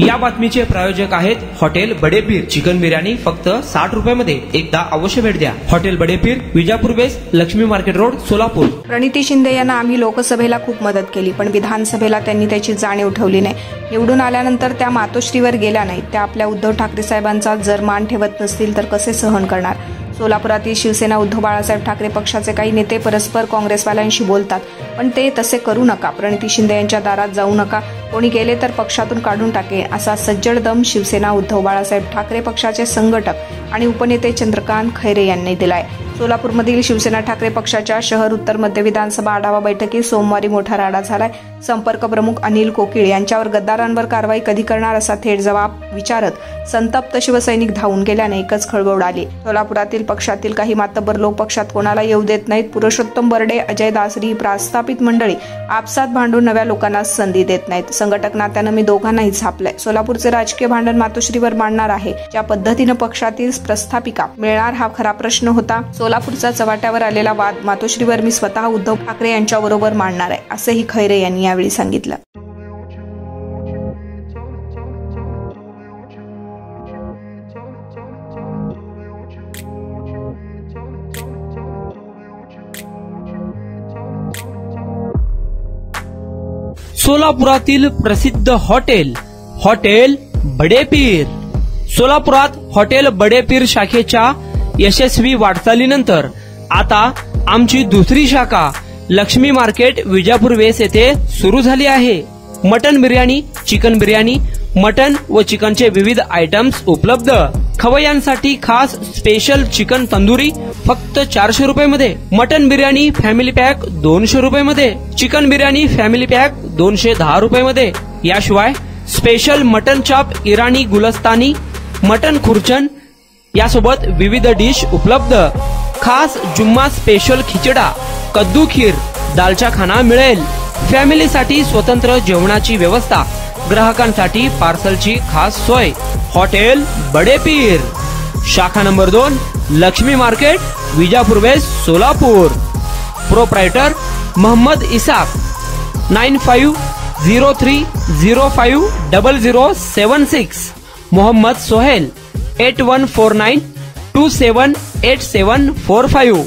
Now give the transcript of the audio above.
या बातमीचे प्रायोजक आहेत हॉटेल बडेपीर। चिकन बिर्याणी फक्त 60 रुपयामध्ये। एकदा अवश्य भेट द्या। Hotel Badepir, Vijapur base, Laxmi market road, Solapur. Praniti Shinde यांना आम्ही लोकसभेला खूप मदत केली, पण विधानसभेला त्यांनी त्याची जाणीव ठेवली नाही। निवडून आल्यानंतर त्या मातोश्रीवर गेल्या नाहीत। त्या आपल्या उद्धव ठाकरे साहेबांचा जर मान ठेवत नसतील तर कसे सहन करणार? सोलापुरातील शिवसेना उद्धव बाळासाहेब ठाकरे पक्षाचे काही नेते परस्पर काँग्रेसवाल्यांशी बोलतात, पण ते तसे करू नका। प्रणिती शिंदे यांच्या दारात जाऊ नका। कोणी गेले तर पक्षातून काढून टाके, असा सज्जड दम शिवसेना उद्धव बाळासाहेब ठाकरे पक्षाचे संघटक आणि उपनेते चंद्रकांत खैरे यांनी दिलाय। सोलापूरमधील शिवसेना ठाकरे पक्षाच्या शहर उत्तर मध्य विधानसभा आढावा बैठकीत सोमवारी मोठा राडा झालाय। संपर्क प्रमुख अनिल कोकिळ यांच्यावर गद्दारांवर कारवाई कधी करणार असा थेट जबाब विचारत संतप्त शिवसैनिक धावून गेल्याने एकच खळबळ उडाली। सोलापुरातील पक्षातील काही मातब्बर लोक पक्षात कोणाला येऊ देत नाहीत। पुरुषोत्तम बर्डे, अजय दासरी प्रस्थापित मंडळी आपसात भांडून नव्या लोकांना संधी देत नाहीत। संघटक नात्यानं मी दोघांनाही झापलंय। सोलापूरचे राजकीय भांडण मातोश्रीवर मांडणार आहे। ज्या पद्धतीनं पक्षातील प्रस्थापिका मिळणार हा खरा प्रश्न होता। सोलापूरचा चव्हाट्यावर आलेला वाद मातोश्रीवर मी स्वतः उद्धव ठाकरे यांच्याबरोबर मांडणार आहे, असेही खैरे यांनी यावेळी सांगितलं। सोलापुरातील प्रसिद्ध हॉटेल बडेपीर। सोलापुरात हॉटेल बडेपीर शाखेच्या यशस्वी वाटचालीनंतर आता आमची दुसरी शाखा लक्ष्मी मार्केट विजापूर वेस येथे सुरू झाली आहे। Mutton biryani, chicken biryani, mutton व चिकनचे विविध आयटम्स उपलब्ध। खवय्यांसाठी खास स्पेशल चिकन तंदुरी फक्त 400 रुपयामध्ये। मटन बिर्याणी फॅमिली पॅक 200 रुपयामध्ये। चिकन बिर्याणी फॅमिली पॅक 210 रुपयामध्ये। याशिवाय स्पेशल मटन चाप, इराणी गुलस्तानी, मटन खुर्चन यासोबत विविध डिश उपलब्ध। खास जुम्मा स्पेशल खिचडा, कद्दू खीर, दालचा खाना मिळेल। फॅमिलीसाठी स्वतंत्र जेवणाची व्यवस्था, ग्राहकांसाठी पार्सलची खास सोय। हॉटेल बडेपीर, शाखा नंबर 2, Laxmi market, Vijapur west, Solapur. Proprietor Mohammed Isaq, 9503050076। Mohammed Sohel, 8149278745।